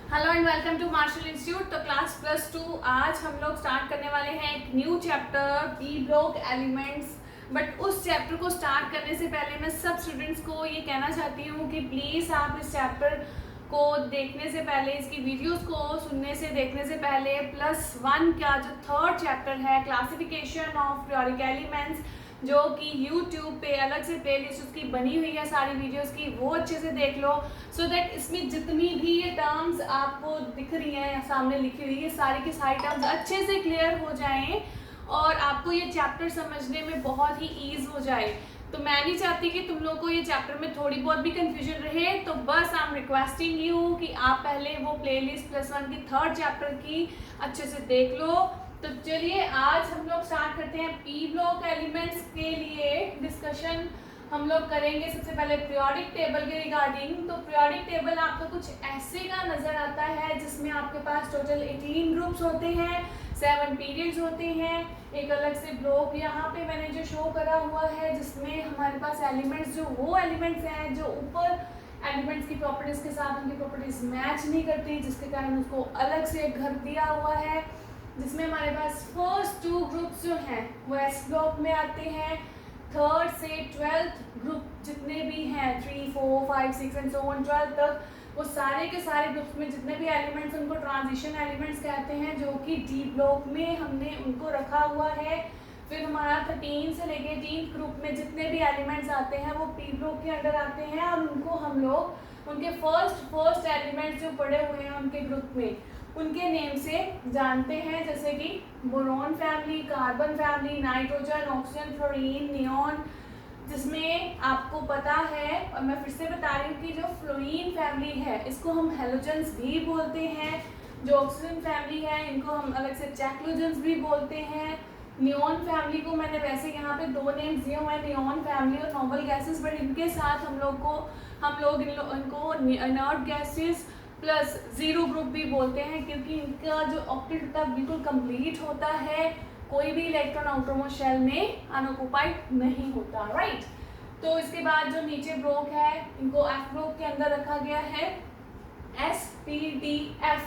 Hello and welcome to Marshall institute. तो class +2 आज हम लोग स्टार्ट करने वाले हैं एक new chapter P block elements. But उस चैप्टर को स्टार्ट करने से पहले मैं सब स्टूडेंट्स को ये कहना चाहती हूँ कि प्लीज़ आप इस चैप्टर को देखने से पहले, इसकी वीडियोस को सुनने से देखने से पहले +1 का जो थर्ड चैप्टर है क्लासिफिकेशन ऑफ पीरियोडिक एलिमेंट्स, जो कि YouTube पे अलग से प्लेलिस्ट उसकी बनी हुई है सारी वीडियोस की, वो अच्छे से देख लो सो दैट इसमें जितनी भी ये टर्म्स आपको दिख रही हैं सामने लिखी हुई है सारी की सारी टर्म्स अच्छे से क्लियर हो जाएं और आपको ये चैप्टर समझने में बहुत ही ईज हो जाए। तो मैं नहीं चाहती कि तुम लोग को ये चैप्टर में थोड़ी बहुत भी कंफ्यूजन रहे, तो बस आई एम रिक्वेस्टिंग यू कि आप पहले वो प्लेलिस्ट +1 की थर्ड चैप्टर की अच्छे से देख लो। तो चलिए आज हम लोग स्टार्ट करते हैं पी ब्लॉक एलिमेंट्स के लिए डिस्कशन हम लोग करेंगे। सबसे पहले पीरियोडिक टेबल के रिगार्डिंग। तो पीरियोडिक टेबल आपको कुछ ऐसे का नज़र आता है जिसमें आपके पास टोटल 18 ग्रुप्स होते हैं, 7 पीरियड्स होते हैं, एक अलग से ब्लॉक यहाँ पे मैंने जो शो करा हुआ है जिसमें हमारे पास एलिमेंट्स जो वो एलिमेंट्स हैं जो ऊपर एलिमेंट्स की प्रॉपर्टीज़ के साथ उनकी प्रॉपर्टीज़ मैच नहीं करती, जिसके कारण उसको अलग से एक घर दिया हुआ है, जिसमें हमारे पास फर्स्ट 2 ग्रुप्स जो हैं वो एस ब्लॉक में आते हैं। थर्ड से 12th ग्रुप जितने भी हैं 3, 4, 5, 6 एंड सो ऑन 12 तक, वो सारे के सारे ग्रुप्स में जितने भी एलिमेंट्स उनको ट्रांजिशन एलिमेंट्स कहते हैं, जो कि डी ब्लॉक में हमने उनको रखा हुआ है। फिर हमारा 13 से लेके 18 ग्रुप में जितने भी एलिमेंट्स आते हैं वो पी ब्लॉक के अंडर आते हैं और उनको हम लोग उनके फर्स्ट एलिमेंट्स जो पड़े हुए हैं उनके ग्रुप में उनके नेम से जानते हैं, जैसे कि boron family, carbon family, nitrogen, oxygen, fluorine, neon. जिसमें आपको पता है और मैं फिर से बता रही हूँ कि जो फ्लोरीन फैमिली है इसको हम हेलोजेंस भी बोलते हैं, जो ऑक्सीजन फैमिली है इनको हम अलग से चैक्लोजेंस भी बोलते हैं। नियॉन फैमिली को मैंने वैसे यहाँ पे 2 नेम्स दिए हुए हैं, नियॉन फैमिली और नोबल गैसेस, बट इनके साथ हम लोग इनको इनर्ट गैसेस प्लस 0 ग्रुप भी बोलते हैं, क्योंकि इनका जो ऑक्टेट होता है बिल्कुल कंप्लीट होता है, कोई भी इलेक्ट्रॉन आउटरमोस्ट शेल में अनऑक्युपाइड नहीं होता, राइट। तो इसके बाद जो नीचे ब्लॉक है इनको एफ ब्लॉक के अंदर रखा गया है, SPDF।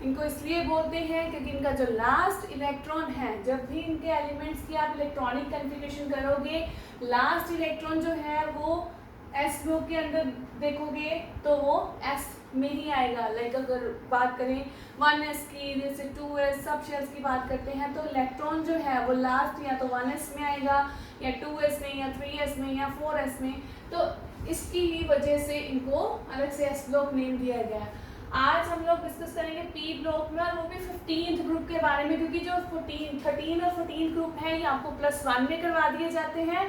इनको इसलिए बोलते हैं क्योंकि इनका जो लास्ट इलेक्ट्रॉन है, जब भी इनके एलिमेंट्स की आप इलेक्ट्रॉनिक कन्फिगरेशन करोगे, लास्ट इलेक्ट्रॉन जो है वो एस ब्लॉक के अंदर देखोगे तो वो एस में ही आएगा। लाइक अगर बात करें 1s की, जैसे 2s सब शेल्स की बात करते हैं, तो इलेक्ट्रॉन जो है वो लास्ट या तो 1s में आएगा या 2s में या 3s में या 4s में। तो इसकी ही वजह से इनको अलग से एस ब्लॉक नेम दिया गया है। आज हम लोग डिस्कस करेंगे पी ब्लॉक में, और वो भी 15th ग्रुप के बारे में, क्योंकि जो 13 और 14 ग्रुप हैं ये आपको +1 में करवा दिए जाते हैं।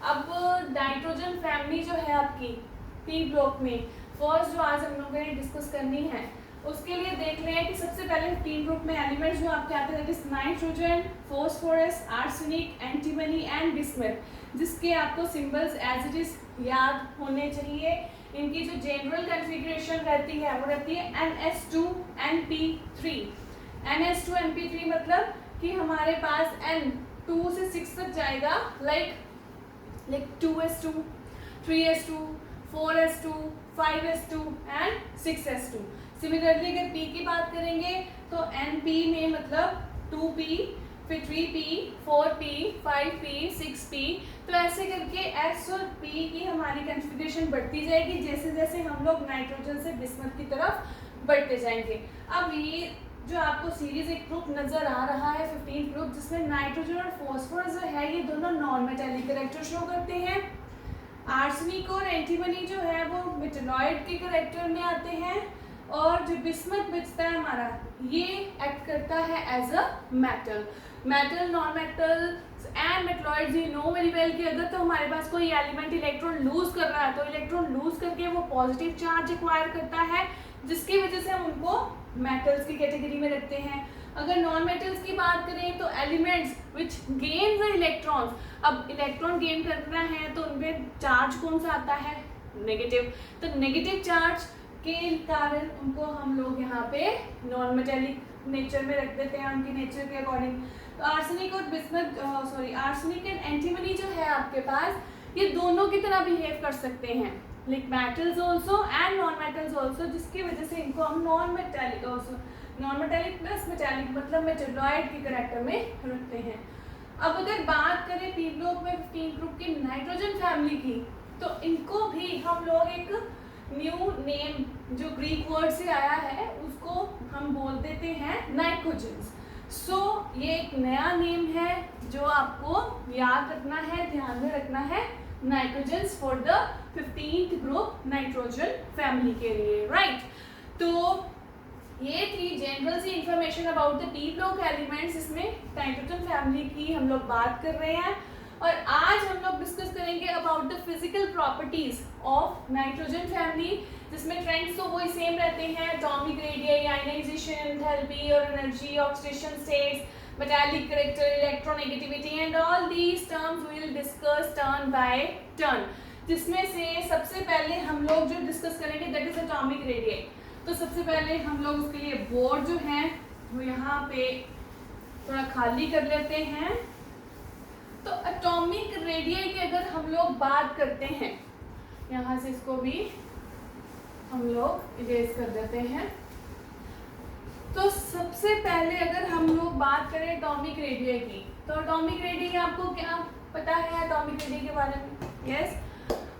अब नाइट्रोजन फैमिली जो है आपकी पी ब्लॉक में फर्स्ट जो आज हम लोगों ने डिस्कस करनी है, उसके लिए देख लें कि सबसे पहले 3 ग्रुप में एलिमेंट्स जो आपके आते हैं nitrogen, phosphorus, arsenic, antimony and bismuth, जिसके आपको सिंबल्स एज इट इज याद होने चाहिए। इनकी जो जनरल कन्फिग्रेशन रहती है वो रहती है NS2NP3। NS2NP3 मतलब कि हमारे पास N 2 से 6 तक जाएगा, like 2s2, 3s2, 4s2, 5s2 and 6s2। Similarly अगर P की बात करेंगे तो NP में मतलब 2p, फिर 3p, 4p, 5p, 6p, तो ऐसे करके S और P की हमारी कन्फिगरेशन बढ़ती जाएगी जैसे जैसे हम लोग नाइट्रोजन से बिस्मथ की तरफ बढ़ते जाएंगे। अब ये जो आपको सीरीज एक ग्रुप नजर आ रहा है 15 ग्रुप, जिसमें नाइट्रोजन और फॉस्फोरस जो है ये दोनों नॉन मेटेलिक कैरेक्टर शो करते हैं। आर्सेनिक और एंटीमनी जो है वो मेटेलॉइड के कैरेक्टर में आते हैं, और जो बिस्मथ बचता है हमारा ये एक्ट करता है as a metal. Metal, non metal and metalloids you know very well कि अगर तो हमारे पास कोई एलिमेंट इलेक्ट्रॉन लूज कर रहा है तो इलेक्ट्रॉन लूज करके वो पॉजिटिव चार्ज एक्वायर करता है, जिसकी वजह से हम उनको मेटल्स की कैटेगरी में रखते हैं। अगर नॉन मेटल्स की बात करें तो elements which gain the electrons, अब इलेक्ट्रॉन गेन करना है तो उनमें चार्ज कौन सा आता है, नेगेटिव। तो नेगेटिव चार्ज के कारण उनको हम लोग यहाँ पे नॉन मेटेलिक नेचर में रख देते हैं, उनकी नेचर के अकॉर्डिंग। तो आर्सेनिक और आर्सेनिक एंड एंटीमनी जो है आपके पास, ये दोनों की तरह बिहेव कर सकते हैं। Like metals also and non metals also, जिसकी वजह से इनको हम नॉन मेटेलिक प्लस मेटेलिक मतलब मेटेलॉइड के करेक्टर में रखते हैं। अब अगर बात करें पी ब्लॉक में 15 ग्रुप की नाइट्रोजन फैमिली की, तो इनको भी हम लोग एक न्यू नेम जो ग्रीक वर्ड से आया है उसको हम बोल देते हैं नाइट्रोजन्स। सो ये एक नया नेम है जो आपको याद रखना है, ध्यान में रखना है, nitrogens for the 15th group nitrogen family के लिए, राइट। तो ये थी जनरल सी information about the P block elements. इसमें नाइट्रोजन फैमिली की हम लोग बात कर रहे हैं और आज हम लोग डिस्कस करेंगे about the physical properties of nitrogen family, जिसमें ट्रेंड्स तो वही सेम रहते हैं, एटॉमिक रेडियस, आयनाइजेशन, एंथैल्पी और energy, oxidation states, metallic character, electronegativity and all these terms we will discuss turn by turn. जिसमें से सबसे पहले हम लोग जो डिस्कस करेंगे दैट इज एटॉमिक रेडियस। तो सबसे पहले हम लोग उसके लिए बोर्ड जो है वो यहाँ पे थोड़ा खाली कर लेते हैं। तो एटॉमिक रेडियस की अगर हम लोग बात करते हैं, यहाँ से इसको भी हम लोग इरेज कर देते हैं। तो सबसे पहले अगर हम लोग बात करें एटॉमिक रेडियस की, तो एटॉमिक रेडियस आपको क्या पता है एटॉमिक रेडियस के बारे में? यस,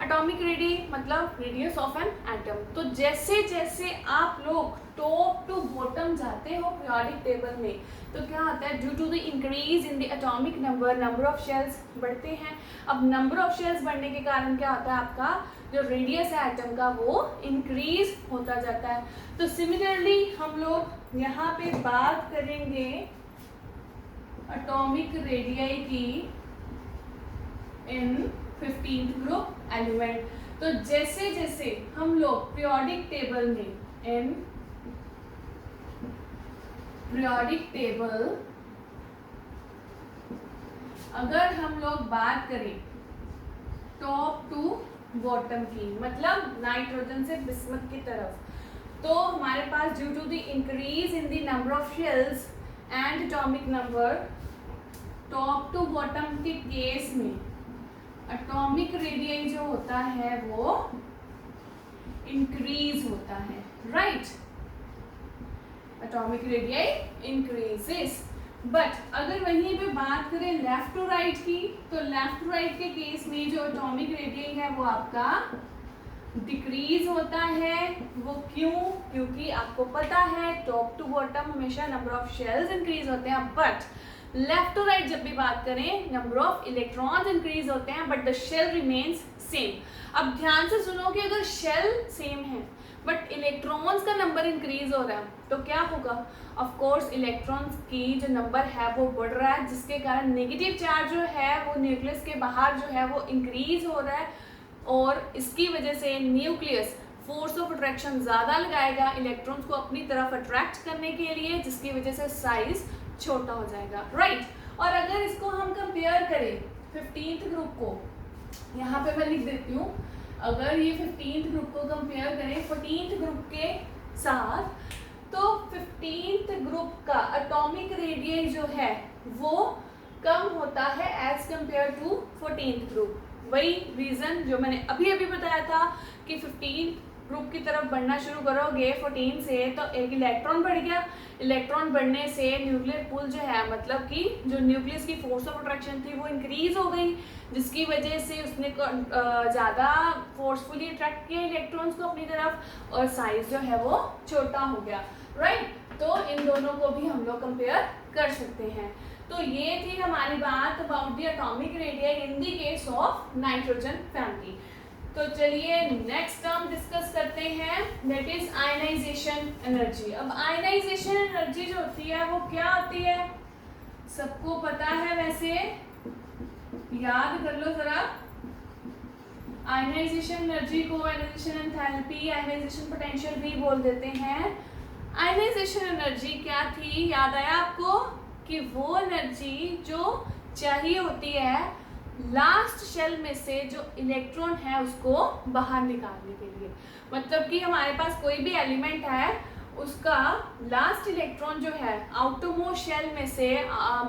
एटॉमिक रेडियस मतलब रेडियस ऑफ एन एटम। तो जैसे जैसे आप लोग टॉप टू बॉटम जाते हो पीरियोडिक टेबल में, तो क्या होता है, due to the increase in the atomic number of shells बढ़ते हैं। अब नंबर ऑफ शेल्स बढ़ने के कारण क्या होता है, आपका जो रेडियस है एटम का वो इंक्रीज होता जाता है। तो सिमिलरली हम लोग यहाँ पे बात करेंगे एटॉमिक रेडियस की इन 15th ग्रुप एलिमेंट। तो जैसे जैसे हम लोग पीरियोडिक टेबल में इन पीरियोडिक टेबल अगर हम लोग बात करें टॉप टू बॉटम की, मतलब नाइट्रोजन से बिस्मथ की तरफ, तो हमारे पास due to the increase in the number of shells and atomic number, top to bottom के केस में एटॉमिक रेडियस जो होता है वो इंक्रीज होता है, right. Atomic radius increases. But अगर वहीं पे बात करें लेफ्ट टू राइट की, तो लेफ्ट टू राइट के केस में जो एटॉमिक रेडियस है वो आपका डिक्रीज होता है। वो क्यों? क्योंकि आपको पता है टॉप टू बॉटम हमेशा नंबर ऑफ शेल्स इंक्रीज होते हैं, बट लेफ्ट टू राइट जब भी बात करें नंबर ऑफ इलेक्ट्रॉन्स इंक्रीज होते हैं, but the shell remains same. अब ध्यान से सुनो कि अगर शेल सेम है बट इलेक्ट्रॉन्स का नंबर इंक्रीज हो रहा है तो क्या होगा? ऑफ कोर्स इलेक्ट्रॉन्स की जो नंबर है वो बढ़ रहा है, जिसके कारण नेगेटिव चार्ज जो है वो न्यूक्लियस के बाहर जो है वो इंक्रीज हो रहा है, और इसकी वजह से न्यूक्लियस फोर्स ऑफ अट्रैक्शन ज़्यादा लगाएगा इलेक्ट्रॉन्स को अपनी तरफ अट्रैक्ट करने के लिए, जिसकी वजह से साइज छोटा हो जाएगा, राइट। और अगर इसको हम कंपेयर करें 15th ग्रुप को, यहाँ पे मैं लिख देती हूँ, अगर ये 15th ग्रुप को कंपेयर करें 14th ग्रुप के साथ, तो 15th ग्रुप का एटॉमिक रेडियस जो है वो कम होता है as compare to 14th group. वही रीज़न जो मैंने अभी अभी बताया था कि 15th ग्रुप की तरफ बढ़ना शुरू करोगे 14 से, तो एक इलेक्ट्रॉन बढ़ गया, इलेक्ट्रॉन बढ़ने से न्यूक्लियर पुल जो है, मतलब कि जो न्यूक्लियस की फोर्स ऑफ अट्रैक्शन थी वो इंक्रीज हो गई, जिसकी वजह से उसने ज़्यादा फोर्सफुली अट्रैक्ट किया इलेक्ट्रॉन्स को अपनी तरफ, और साइज जो है वो छोटा हो गया, राइट। तो इन दोनों को भी हम लोग कंपेयर कर सकते हैं। तो ये थी हमारी बात about the atomic radius in the case of nitrogen family. तो चलिए नेक्स्ट टर्म डिस्कस करते हैं, दैट इज आयनाइजेशन एनर्जी। अब आयनाइजेशन एनर्जी जो होती है वो क्या होती है, सबको पता है, वैसे याद कर लो जरा। आयनाइजेशन एनर्जी को आयनाइजेशन एंथैल्पी, आयनाइजेशन पोटेंशियल भी बोल देते हैं। आयनाइजेशन एनर्जी क्या थी, याद आया आपको? कि वो एनर्जी जो चाहिए होती है लास्ट शेल में से जो इलेक्ट्रॉन है उसको बाहर निकालने के लिए। मतलब कि हमारे पास कोई भी एलिमेंट है, उसका लास्ट इलेक्ट्रॉन जो है आउटरमोस्ट शेल में से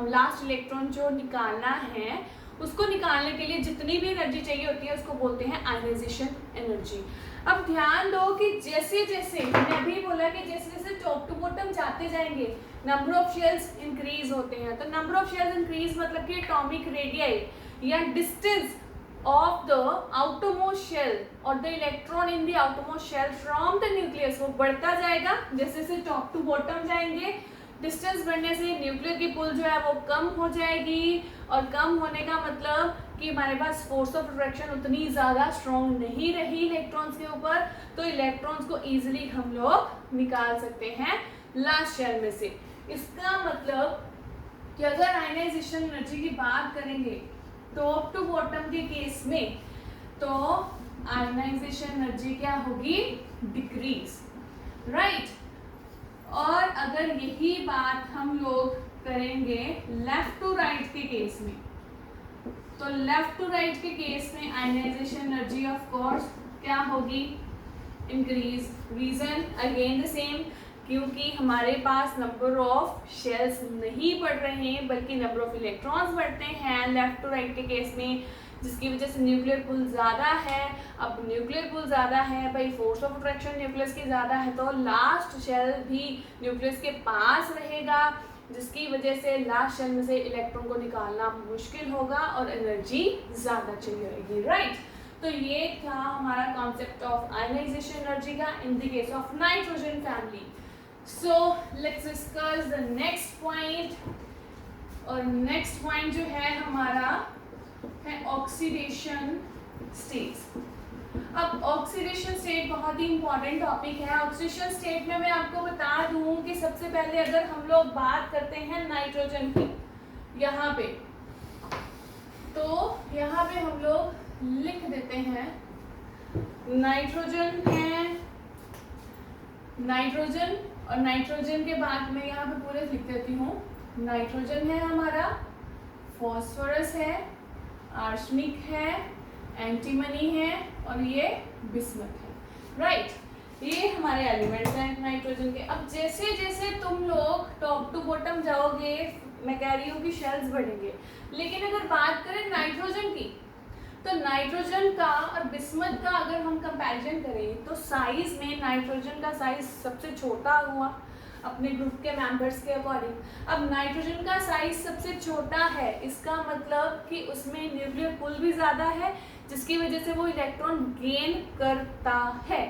लास्ट इलेक्ट्रॉन जो निकालना है उसको निकालने के लिए जितनी भी एनर्जी चाहिए होती है उसको बोलते हैं आयनाइजेशन एनर्जी। अब ध्यान दो कि जैसे जैसे मैंने अभी बोला कि जैसे जैसे टॉप टू बॉटम जाते जाएंगे नंबर ऑफ शेल्स इंक्रीज होते हैं। तो नंबर ऑफ शेल्स इंक्रीज मतलब कि एटॉमिक रेडियस या distance of the outermost shell or the electron in the outermost shell from the nucleus वो बढ़ता जाएगा जैसे जैसे टॉप टू बॉटम जाएंगे। डिस्टेंस बढ़ने से न्यूक्लियर की पुल जो है वो कम हो जाएगी, और कम होने का मतलब कि हमारे पास फोर्स ऑफ अट्रैक्शन उतनी ज़्यादा स्ट्रॉन्ग नहीं रही इलेक्ट्रॉन्स के ऊपर, तो इलेक्ट्रॉन्स को ईजिली हम लोग निकाल सकते हैं लास्ट शेल में से। इसका मतलब कि अगर आयनाइजेशन एनर्जी की बात करेंगे टॉप टू बॉटम के केस में, तो आयनाइजेशन एनर्जी क्या होगी? Decrease, right. और अगर यही बात हम लोग करेंगे लेफ्ट टू राइट के केस में, तो लेफ्ट टू राइट के केस में आयनाइजेशन एनर्जी ऑफ कोर्स क्या होगी? Increase. Reason again the same, क्योंकि हमारे पास नंबर ऑफ शेल्स नहीं बढ़ रहे हैं बल्कि नंबर ऑफ इलेक्ट्रॉन्स बढ़ते हैं लेफ्ट टू राइट के केस में, जिसकी वजह से न्यूक्लियर पुल ज़्यादा है। अब न्यूक्लियर पुल ज़्यादा है भाई, फोर्स ऑफ अट्रैक्शन न्यूक्लियस की ज़्यादा है, तो लास्ट शेल भी न्यूक्लियस के पास रहेगा, जिसकी वजह से लास्ट शेल में से इलेक्ट्रॉन को निकालना मुश्किल होगा और एनर्जी ज़्यादा चाहिए होगी, राइट। तो ये था हमारा कॉन्सेप्ट ऑफ आयनाइजेशन एनर्जी का इन the case of nitrogen family. So let's discuss the next point, और नेक्स्ट पॉइंट जो है हमारा है ऑक्सीडेशन स्टेट्स। अब ऑक्सीडेशन स्टेट बहुत ही इंपॉर्टेंट टॉपिक है। ऑक्सीडेशन स्टेट में मैं आपको बता दूं कि सबसे पहले अगर हम लोग बात करते हैं नाइट्रोजन की, यहाँ पे तो यहाँ पे हम लोग लिख देते हैं नाइट्रोजन है, नाइट्रोजन, और नाइट्रोजन के बाद में यहाँ पे पूरे लिख देती हूँ। नाइट्रोजन है हमारा, फॉस्फोरस है, आर्सेनिक है, एंटीमनी है और ये बिस्मथ है, राइट। ये हमारे एलिमेंट्स हैं नाइट्रोजन के। अब जैसे जैसे तुम लोग टॉप टू बॉटम जाओगे, मैं कह रही हूँ कि शेल्स बढ़ेंगे, लेकिन अगर बात करें नाइट्रोजन की, तो नाइट्रोजन का और बिस्मथ का अगर हम कंपैरिजन करें तो साइज में नाइट्रोजन का साइज सबसे छोटा हुआ अपने ग्रुप के मेंबर्स के अकॉर्डिंग। अब नाइट्रोजन का साइज सबसे छोटा है, इसका मतलब कि उसमें न्यूक्लियर पुल भी ज़्यादा है, जिसकी वजह से वो इलेक्ट्रॉन गेन करता है।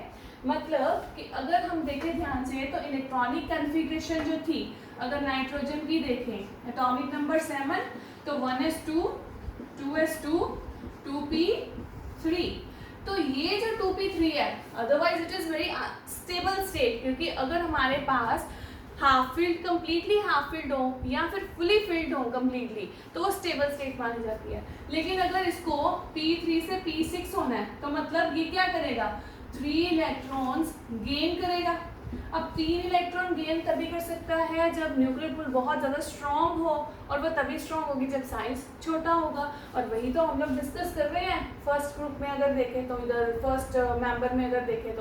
मतलब कि अगर हम देखें ध्यान से तो इलेक्ट्रॉनिक कन्फिग्रेशन जो थी, अगर नाइट्रोजन की देखें एटॉमिक नंबर 7, तो 1s2, 2s2, 2p3, तो ये जो 2p3 है, otherwise it is very stable state, क्योंकि अगर हमारे पास half filled, completely half filled हो या फिर फुली फिल्ड हो कम्प्लीटली, तो वो स्टेबल स्टेट मानी जाती है। लेकिन अगर इसको p3 से p6 होना है, तो मतलब ये क्या करेगा? 3 इलेक्ट्रॉन्स गेन करेगा। अब 3 इलेक्ट्रॉन गेन तभी कर सकता है जब न्यूक्लियर पुल बहुत ज़्यादा स्ट्रॉन्ग हो, और वह तभी स्ट्रॉन्ग होगी जब साइज छोटा होगा। और वही तो हम लोग डिस्कस कर रहे हैं फर्स्ट ग्रुप में अगर देखें तो, इधर फर्स्ट मेंबर में अगर देखें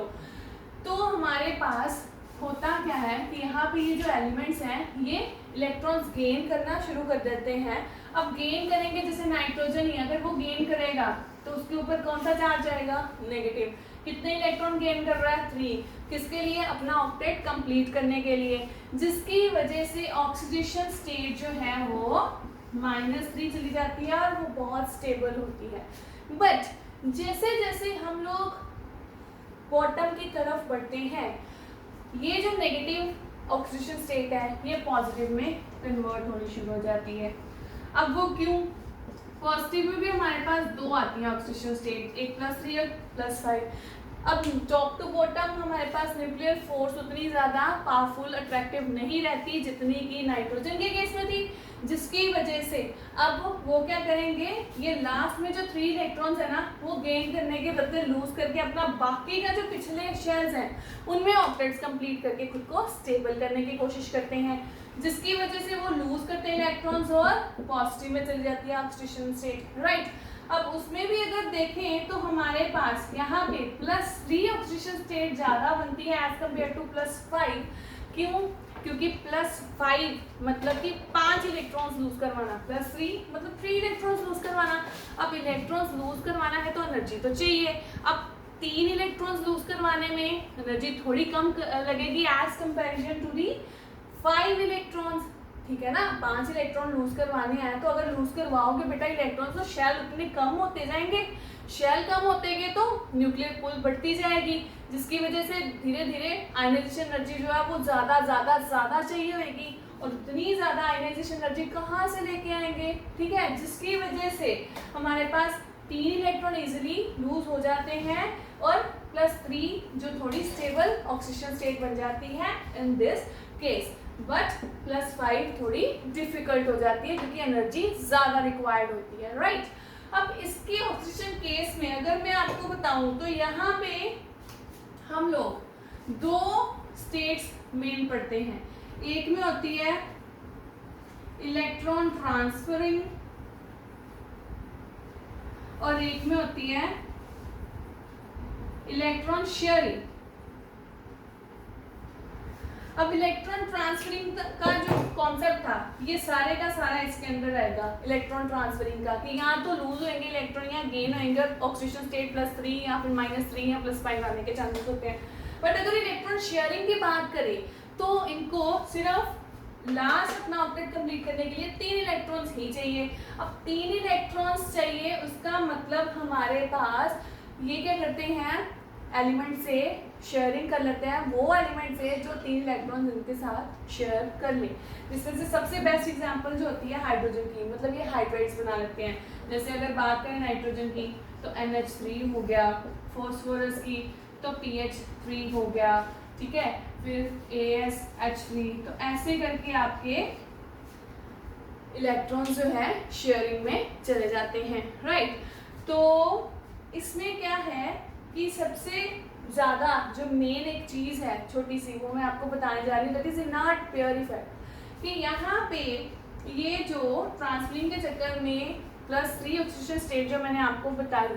तो हमारे पास होता क्या है कि यहाँ पे ये जो एलिमेंट्स हैं ये इलेक्ट्रॉन्स गेन करना शुरू कर देते हैं। अब गेन करेंगे, जैसे नाइट्रोजन ही अगर वो गेन करेगा तो उसके ऊपर कौन सा चार्ज आएगा? नेगेटिव। कितने इलेक्ट्रॉन गेन कर रहा है? 3। किसके लिए? अपना ऑक्टेट कंप्लीट करने के लिए, जिसकी वजह से ऑक्सीडेशन स्टेट जो है वो -3 चली जाती है और वो बहुत स्टेबल होती है। बट जैसे जैसे हम लोग बॉटम की तरफ बढ़ते हैं, ये जो नेगेटिव ऑक्सीडेशन स्टेट है ये पॉजिटिव में कन्वर्ट होनी शुरू हो जाती है। अब वो क्यों? पॉजिटिव में भी हमारे पास 2 आती हैं ऑक्सीडेशन स्टेट, एक +3 और +5। अब टॉप टू बॉटम हमारे पास न्यूक्लियर फोर्स उतनी ज़्यादा पावरफुल अट्रैक्टिव नहीं रहती जितनी कि नाइट्रोजन के केस में थी, जिसकी वजह से अब वो क्या करेंगे, ये लास्ट में जो 3 इलेक्ट्रॉन्स है ना, वो गेन करने के बदले लूज करके अपना बाकी का जो पिछले शेल्स हैं उनमें ऑक्टेट्स कंप्लीट करके खुद को स्टेबल करने की कोशिश करते हैं, जिसकी वजह से वो लूज करते हैं इलेक्ट्रॉन्स और पॉजिटिव में चली जाती है ऑक्सीडेशन स्टेट, राइट। अब उसमें भी अगर देखें तो हमारे पास यहाँ पे +3 ऑक्सीडेशन स्टेट ज़्यादा बनती है एज कम्पेयर टू +5। क्यों? क्योंकि +5 मतलब कि 5 इलेक्ट्रॉन्स लूज करवाना, +3 मतलब 3 इलेक्ट्रॉन्स लूज करवाना। अब इलेक्ट्रॉन्स लूज करवाना है तो एनर्जी तो चाहिए। अब 3 इलेक्ट्रॉन्स लूज करवाने में एनर्जी थोड़ी कम लगेगी as comparison to the 5 electrons, ठीक है ना। 5 इलेक्ट्रॉन लूज करवाने हैं तो अगर लूज करवाओगे बेटा इलेक्ट्रॉन्स तो शेल उतने कम होते जाएंगे, शेल कम होते गए तो न्यूक्लियर पूल बढ़ती जाएगी, जिसकी वजह से धीरे धीरे आयनाइजेशन एनर्जी जो है वो ज़्यादा ज़्यादा ज़्यादा चाहिए होगी। और उतनी ज़्यादा आयनाइजेशन एनर्जी कहाँ से लेके आएंगे, ठीक है, जिसकी वजह से हमारे पास 3 इलेक्ट्रॉन इजीली लूज हो जाते हैं और +3 जो थोड़ी स्टेबल ऑक्सीजन स्टेट बन जाती है इन दिस केस, बट +5 थोड़ी डिफिकल्ट हो जाती है क्योंकि एनर्जी ज़्यादा रिक्वायर्ड होती है, राइट। अब इसके ऑक्सीजन केस में अगर मैं आपको बताऊं तो यहाँ पे हम लोग 2 स्टेट्स मेन पढ़ते हैं। एक में होती है इलेक्ट्रॉन ट्रांसफरिंग और एक में होती है इलेक्ट्रॉन शेयरिंग। अब इलेक्ट्रॉन ट्रांसफरिंग का जो कॉन्सेप्ट था ये सारे का सारा इसके अंदर रहेगा, इलेक्ट्रॉन ट्रांसफरिंग का, कि यहाँ तो लूज होंगे इलेक्ट्रॉन या गेन होंगे, ऑक्सीजन स्टेट +3 या फिर -3 या +5 आने के चांसेस होते हैं। बट अगर इलेक्ट्रॉन शेयरिंग की बात करें तो इनको सिर्फ लास्ट अपना ऑब्जेक्ट कंप्लीट करने के लिए 3 इलेक्ट्रॉन्स ही चाहिए। अब 3 इलेक्ट्रॉन्स चाहिए उसका मतलब हमारे पास ये क्या करते हैं, एलिमेंट से शेयरिंग कर लेते हैं, वो एलिमेंट से जो 3 इलेक्ट्रॉन इनके साथ शेयर कर ले। जिसमें से सबसे बेस्ट एग्जांपल जो होती है हाइड्रोजन की, मतलब ये हाइड्राइड्स बना लेते हैं। जैसे अगर बात करें नाइट्रोजन की तो NH3 हो गया, फॉस्फोरस की तो PH3 हो गया, ठीक है, फिर AsH3, तो ऐसे करके आपके इलेक्ट्रॉन जो है शेयरिंग में चले जाते हैं, राइट। तो इसमें क्या है कि सबसे ज़्यादा जो मेन एक चीज़ है छोटी सी, वो मैं आपको बताने जा रही हूँ, that is inert pair effect. कि यहाँ पे ये जो ट्रांसफरिंग के चक्कर में +3 ऑक्सीजन स्टेट जो मैंने आपको बताई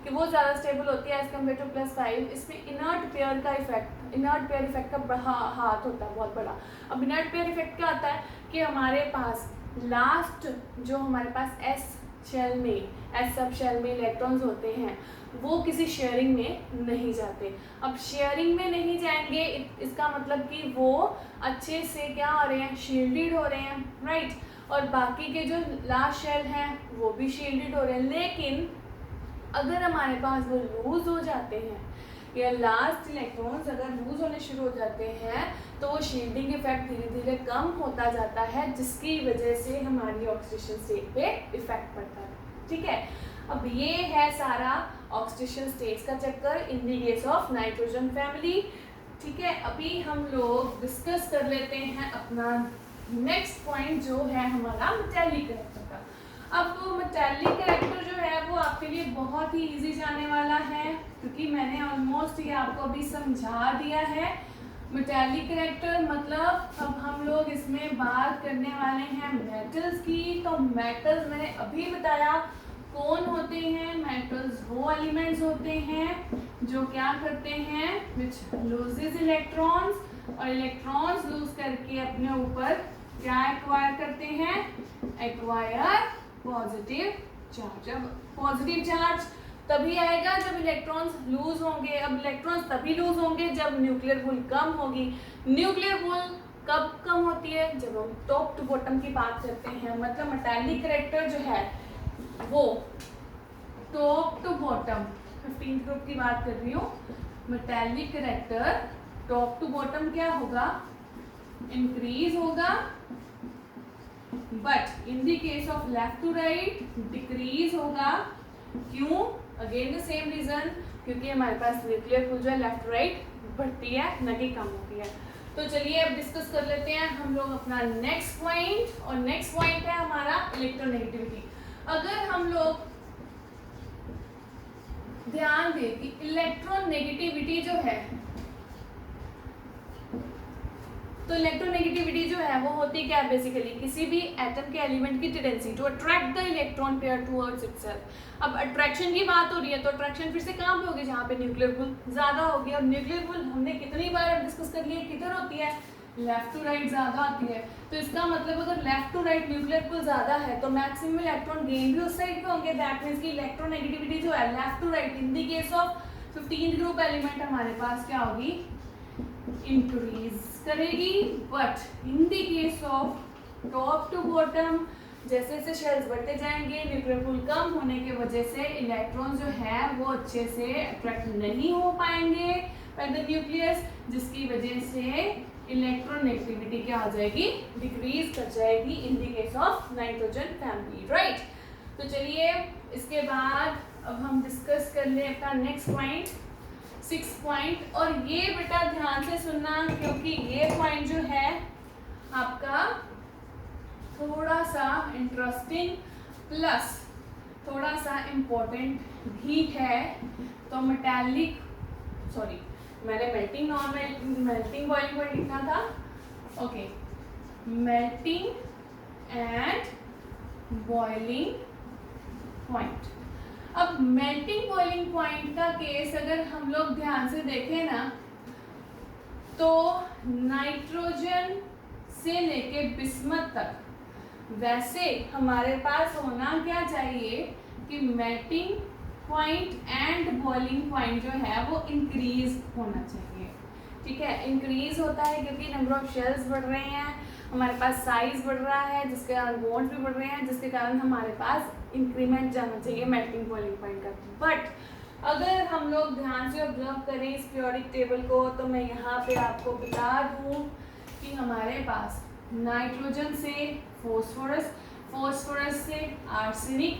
कि वो ज़्यादा स्टेबल होती है एज कम्पेयर टू +5, इसमें इनर्ट पेयर का इफेक्ट, इनर्ट पेयर इफेक्ट का हाथ होता है बहुत बड़ा। अब इनर्ट पेयर इफेक्ट क्या होता है कि हमारे पास लास्ट जो हमारे पास S शेल में, S सब शेल में इलेक्ट्रॉन्स होते हैं वो किसी शेयरिंग में नहीं जाते। अब शेयरिंग में नहीं जाएंगे इसका मतलब कि वो अच्छे से क्या हो रहे हैं, शील्डेड हो रहे हैं, राइट। और बाकी के जो लास्ट शेल हैं वो भी शील्डेड हो रहे हैं। लेकिन अगर हमारे पास वो लूज हो जाते हैं या लास्ट इलेक्ट्रॉन्स अगर लूज होने शुरू हो जाते हैं तो वो शील्डिंग इफेक्ट धीरे धीरे कम होता जाता है, जिसकी वजह से हमारी ऑक्सीडेशन स्टेट पे इफेक्ट पड़ता है, ठीक है। अब ये है सारा ऑक्सीडेशन स्टेट्स का चक्कर इन the case of nitrogen family, ठीक है। अभी हम लोग डिस्कस कर लेते हैं अपना नेक्स्ट पॉइंट जो है हमारा मेटैलिक कैरेक्टर का। अब मेटैलिक कैरेक्टर जो है वो आपके लिए बहुत ही इजी जाने वाला है क्योंकि मैंने ऑलमोस्ट ये आपको अभी समझा दिया है। मेटैलिक कैरेक्टर मतलब अब हम लोग इसमें बात करने वाले हैं मेटल्स की। तो मेटल्स मैंने अभी बताया कौन होते हैं, मेटल्स वो एलिमेंट्स होते हैं जो क्या करते हैं, विच लूजेस इलेक्ट्रॉन्स, और इलेक्ट्रॉन्स लूज करके अपने ऊपर क्या एक्वायर करते हैं, एक्वायर पॉजिटिव चार्ज। अब पॉजिटिव चार्ज तभी आएगा जब इलेक्ट्रॉन्स लूज होंगे। अब इलेक्ट्रॉन्स तभी लूज होंगे जब न्यूक्लियर वूल कम होगी। न्यूक्लियर वूल कब कम होती है, जब हम टॉप टू बॉटम की बात करते हैं। मतलब मेटैलिक कैरेक्टर जो है वो top to bottom 15th group की बात कर रही हूँ। Metallic character top to bottom क्या होगा, इंक्रीज होगा, but in the case of left to right decrease होगा। क्यों, अगेन द सेम रीजन, क्योंकि हमारे पास न्यूक्लियर वूल जो है लेफ्ट टू राइट बढ़ती है न कि कम होती है। तो चलिए अब डिस्कस कर लेते हैं हम लोग अपना नेक्स्ट पॉइंट, और नेक्स्ट पॉइंट है हमारा इलेक्ट्रोनेगेटिविटी। अगर हम लोग ध्यान दें कि इलेक्ट्रोनेगेटिविटी जो है, तो इलेक्ट्रोनेगेटिविटी जो है वो होती क्या है, बेसिकली किसी भी एटम के एलिमेंट की tendency to attract the electron pair towards itself. अब अट्रैक्शन की बात हो रही है तो अट्रैक्शन फिर से कहाँ पे होगी, जहाँ पे न्यूक्लियर वूल ज्यादा होगी। अब न्यूक्लियर वूल हमने कितनी बार डिस्कस कर लिया किधर होती है, लेफ्ट टू राइट ज़्यादा आती है, तो इसका मतलब अगर लेफ्ट टू राइट न्यूक्लियर पुल ज़्यादा है तो मैक्सिमम इलेक्ट्रॉन गेन भी उस साइड पे होंगे। दैट मीन्स कि इलेक्ट्रोनेगेटिविटी जो है left to right in the case of 15th group element हमारे पास क्या होगी, इंक्रीज करेगी। But in the case of top to bottom जैसे जैसे शेल्स बढ़ते जाएंगे न्यूक्लियर पुल कम होने की वजह से इलेक्ट्रॉन जो है वो अच्छे से अट्रैक्ट नहीं हो पाएंगे बाय द न्यूक्लियस, जिसकी वजह से इलेक्ट्रोनेगेटिविटी क्या हो जाएगी, डिक्रीज कर जाएगी इन the case of nitrogen family, right. तो चलिए इसके बाद अब हम डिस्कस कर लें अपना नेक्स्ट पॉइंट, 6 पॉइंट। और ये बेटा ध्यान से सुनना क्योंकि ये पॉइंट जो है आपका थोड़ा सा इंटरेस्टिंग प्लस थोड़ा सा इम्पोर्टेंट भी है। तो मैंने मेल्टिंग बॉइलिंग पॉइंट लिखना था, okay, melting and boiling point. अब मेल्टिंग बॉइलिंग पॉइंट का केस अगर हम लोग ध्यान से देखें ना तो नाइट्रोजन से लेके बिस्मथ तक वैसे हमारे पास होना क्या चाहिए कि melting point and boiling point जो है वो इंक्रीज होना चाहिए, ठीक है। इंक्रीज होता है क्योंकि नंबर ऑफ शेल्स बढ़ रहे हैं, हमारे पास साइज बढ़ रहा है जिसके कारण बॉन्ड्स भी बढ़ रहे हैं, जिसके कारण हमारे पास इंक्रीमेंट जाना चाहिए मेल्टिंग बॉइलिंग पॉइंट का। बट अगर हम लोग ध्यान से ऑब्जर्व करें इस पीरियोडिक टेबल को तो मैं यहाँ पे आपको बता दूँ कि हमारे पास नाइट्रोजन से फॉस्फोरस, फॉस्फोरस से आर्सेनिक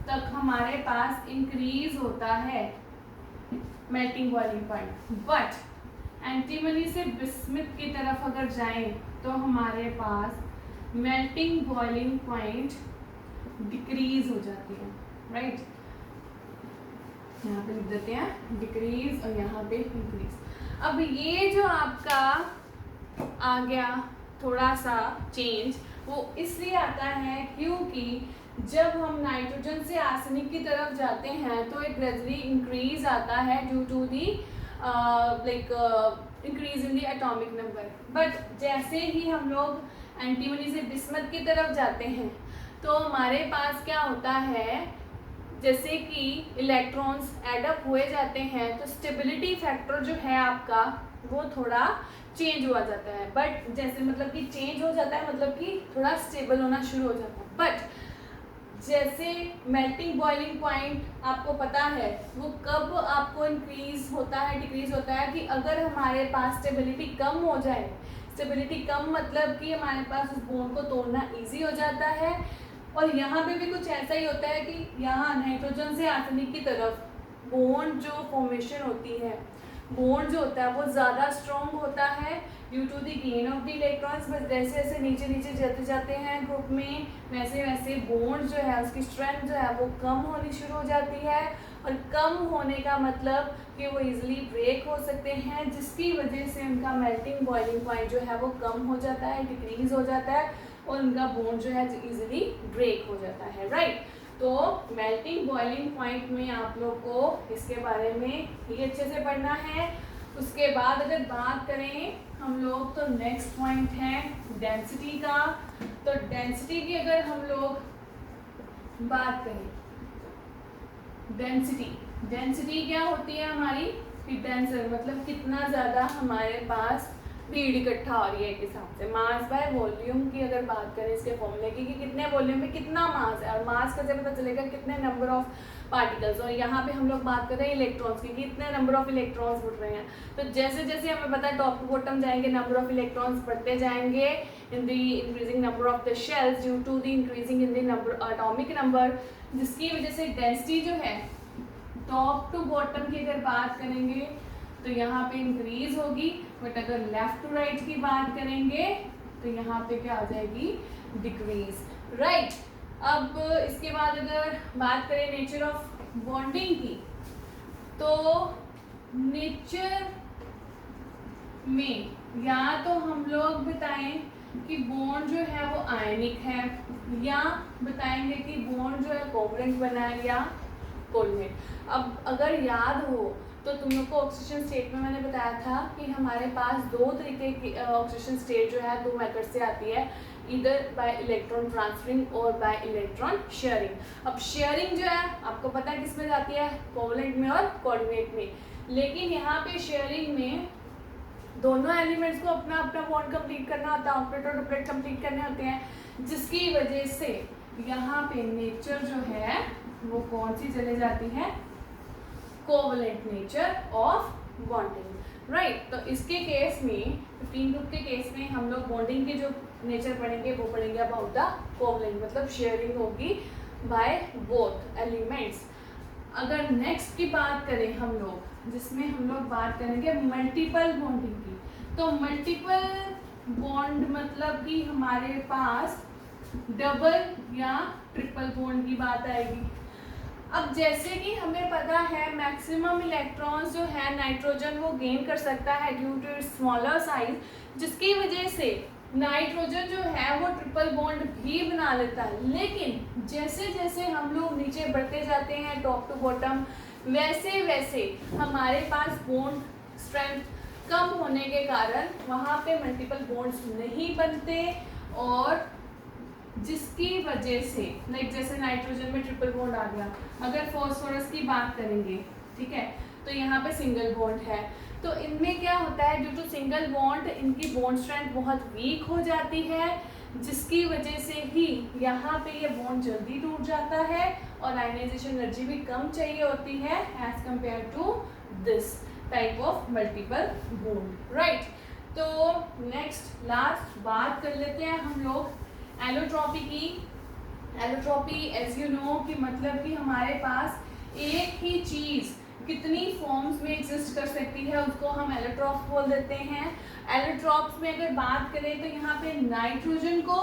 तक हमारे पास इंक्रीज होता है melting boiling point. But antimony से बिस्मथ की तरफ अगर जाएं तो हमारे पास मेल्टिंग बॉइलिंग पॉइंट डिक्रीज हो जाती है, राइट। यहाँ पे लिख देते हैं डिक्रीज और यहाँ पे इंक्रीज। अब ये जो आपका आ गया थोड़ा सा चेंज वो इसलिए आता है क्योंकि जब हम नाइट्रोजन से आर्सेनिक की तरफ जाते हैं तो एक ग्रेजुअली इंक्रीज आता है due to the increase in the atomic number. But जैसे ही हम लोग एंटीमनी से बिस्मथ की तरफ जाते हैं तो हमारे पास क्या होता है, जैसे कि इलेक्ट्रॉन्स एडअप हुए जाते हैं तो स्टेबिलिटी फैक्टर जो है आपका वो थोड़ा चेंज हुआ जाता है। बट जैसे मतलब कि चेंज हो जाता है मतलब कि थोड़ा स्टेबल होना शुरू हो जाता है। बट जैसे मेल्टिंग बॉइलिंग पॉइंट आपको पता है वो कब आपको इंक्रीज होता है डिक्रीज होता है कि अगर हमारे पास स्टेबिलिटी कम हो जाए। स्टेबिलिटी कम मतलब कि हमारे पास उस बोन को तोड़ना इजी हो जाता है। और यहाँ पे भी कुछ ऐसा ही होता है कि यहाँ नाइट्रोजन से आर्सेनिक की तरफ बॉन्ड जो फॉर्मेशन होती है, बॉन्ड जो होता है वो ज़्यादा स्ट्रॉन्ग होता है due to the gain of the electrons. बस जैसे जैसे नीचे नीचे जाते जाते हैं ग्रुप में वैसे वैसे बॉन्ड जो है उसकी स्ट्रेंथ जो है वो कम होनी शुरू हो जाती है। और कम होने का मतलब कि वो इजीली ब्रेक हो सकते हैं, जिसकी वजह से उनका मेल्टिंग बॉइलिंग पॉइंट जो है वो कम हो जाता है, डिक्रीज हो जाता है और उनका बॉन्ड जो है इजीली ब्रेक हो जाता है, राइट। तो मेल्टिंग बॉइलिंग पॉइंट में आप लोग को इसके बारे में ही अच्छे से पढ़ना है। उसके बाद अगर बात करें हम लोग तो नेक्स्ट पॉइंट है डेंसिटी का। तो डेंसिटी की अगर हम लोग बात करें, डेंसिटी क्या होती है हमारी, कि डेंसर मतलब कितना ज़्यादा हमारे पास भीड़ इकट्ठा हो रही है एक हिसाब से। मास बाय वॉल्यूम की अगर बात करें इसके फॉर्मूले की कि कितने वॉल्यूम में कितना मास है, और मास कैसे पता चलेगा, कितने नंबर ऑफ पार्टिकल्स। और यहाँ पे हम लोग बात कर रहे हैं इलेक्ट्रॉन्स की, कितने नंबर ऑफ इलेक्ट्रॉन्स उठ रहे हैं। तो जैसे जैसे हमें पता है टॉप टू बॉटम जाएंगे नंबर ऑफ इलेक्ट्रॉन्स बढ़ते जाएंगे in the increasing number of the shells due to the increasing in the number atomic number, जिसकी वजह से डेंसिटी जो है टॉप टू बॉटम की अगर बात करेंगे तो यहाँ पे इंक्रीज होगी। बट अगर लेफ्ट टू राइट की बात करेंगे तो यहाँ पे क्या आ जाएगी, डिक्रीज, राइट। अब इसके बाद अगर बात करें नेचर ऑफ बॉन्डिंग की, तो नेचर में या तो हम लोग बताएं कि बॉन्ड जो है वो आयनिक है, या बताएंगे कि बॉन्ड जो है कोवलेंट बना है या कोवलेंट। अब अगर याद हो तो तुम लोग को ऑक्सीजन स्टेट में मैंने बताया था कि हमारे पास दो तरीके की ऑक्सीजन स्टेट जो है दो मेथड से आती है, इधर बाय इलेक्ट्रॉन ट्रांसफरिंग और बाय इलेक्ट्रॉन शेयरिंग। अब शेयरिंग जो है आपको पता है किस में जाती है, कोवलेंट में और कोऑर्डिनेट में, लेकिन यहाँ पे शेयरिंग में दोनों एलिमेंट्स को अपना अपना बॉन्ड कंप्लीट करना होता है, ऑपरेट और डुप्लेट कंप्लीट करने होते हैं, जिसकी वजह से यहाँ पे नेचर जो है वो कौन सी चले जाती है, covalent nature of bonding, right. तो इसके केस में 15 ग्रुप के केस में हम लोग बॉन्डिंग के जो नेचर पढ़ेंगे वो पढ़ेंगे अबाउट द कोवलेंट, मतलब शेयरिंग होगी बाय बोथ एलिमेंट्स। अगर नेक्स्ट की बात करें हम लोग, जिसमें हम लोग बात करेंगे मल्टीपल बॉन्डिंग की, तो मल्टीपल बॉन्ड मतलब कि हमारे पास डबल या ट्रिपल बॉन्ड की बात आएगी। अब जैसे कि हमें पता है मैक्सिमम इलेक्ट्रॉन्स जो है नाइट्रोजन वो गेन कर सकता है due to its smaller size, जिसकी वजह से नाइट्रोजन जो है वो ट्रिपल बॉन्ड भी बना लेता है। लेकिन जैसे जैसे हम लोग नीचे बढ़ते जाते हैं टॉप टू बॉटम, वैसे वैसे हमारे पास बॉन्ड स्ट्रेंथ कम होने के कारण वहाँ पे मल्टीपल बॉन्ड्स नहीं बनते, और जिसकी वजह से लाइक जैसे नाइट्रोजन में ट्रिपल बॉन्ड आ गया, अगर फॉस्फोरस की बात करेंगे, ठीक है, तो यहाँ पे सिंगल बॉन्ड है, तो इनमें क्या होता है, ड्यू टू सिंगल बॉन्ड इनकी बॉन्ड स्ट्रेंथ बहुत वीक हो जाती है, जिसकी वजह से ही यहाँ पे ये बॉन्ड जल्दी टूट जाता है और आयनाइजेशन एनर्जी भी कम चाहिए होती है as compare to this type of multiple bond, right. तो नेक्स्ट लास्ट बात कर लेते हैं हम लोग एलोट्रॉपी की। एलोट्रॉपी एज यू नो कि मतलब कि हमारे पास एक ही चीज़ कितनी फॉर्म्स में एग्जिस्ट कर सकती है, उसको हम एलोट्रॉप्स बोल देते हैं। एलोट्रॉप्स में अगर बात करें तो यहाँ पे नाइट्रोजन को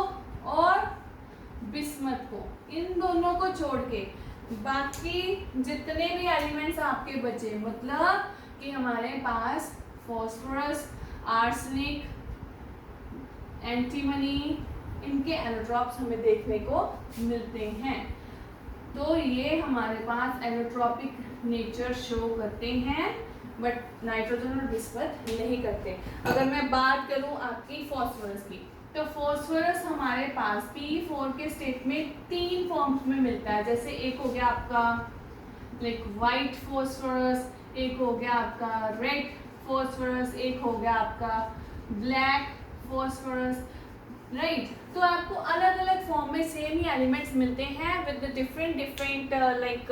और बिस्मथ को, इन दोनों को छोड़ के बाकी जितने भी एलिमेंट्स आपके बचे, मतलब कि हमारे पास फॉस्फोरस, आर्सेनिक, एंटीमनी, इनके एलोट्रॉप्स हमें देखने को मिलते हैं। तो ये हमारे पास एलोट्रॉपिक नेचर शो करते हैं, बट नाइट्रोजन और बिस्मथ नहीं करते। अगर मैं बात करूं आपकी फॉस्फोरस की, तो फॉस्फोरस हमारे पास P4 के स्टेट में 3 फॉर्म्स में मिलता है। जैसे एक हो गया आपका लाइक वाइट फॉस्फोरस, एक हो गया आपका रेड फॉस्फोरस, एक हो गया आपका ब्लैक फॉस्फोरस, राइट। तो आपको अलग अलग फॉर्म में सेम ही एलिमेंट्स मिलते हैं विद डिफरेंट लाइक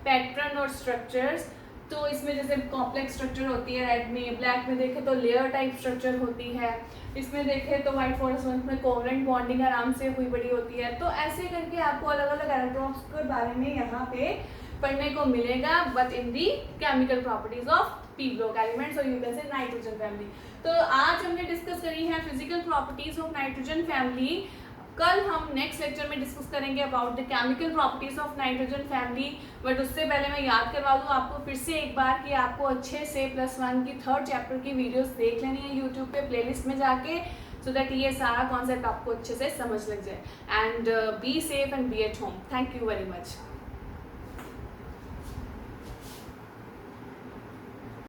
पैटर्न और स्ट्रक्चर्स। तो इसमें जैसे कॉम्प्लेक्स स्ट्रक्चर होती है रेड में, ब्लैक में देखें तो लेयर टाइप स्ट्रक्चर होती है, इसमें देखें तो वाइट फॉस्फोरस में कोवलेंट बॉन्डिंग आराम से हुई बड़ी होती है। तो ऐसे करके आपको अलग अलग एलोट्रॉप्स के बारे में यहाँ पे पढ़ने को मिलेगा, but in the chemical properties of P block elements और you can say nitrogen family. तो आज हमने डिस्कस करी है physical properties of nitrogen family. कल हम नेक्स्ट लेक्चर में डिस्कस करेंगे about the chemical properties of nitrogen family. But उससे पहले मैं याद करवा दूँ आपको फिर से एक बार कि आपको अच्छे से +1 की 3rd चैप्टर की वीडियोस देख लेनी है यूट्यूब पे प्लेलिस्ट में जाके, सो दैट ये सारा कॉन्सेप्ट आपको अच्छे से समझ लग जाए। And be safe and be at home. Thank you very much.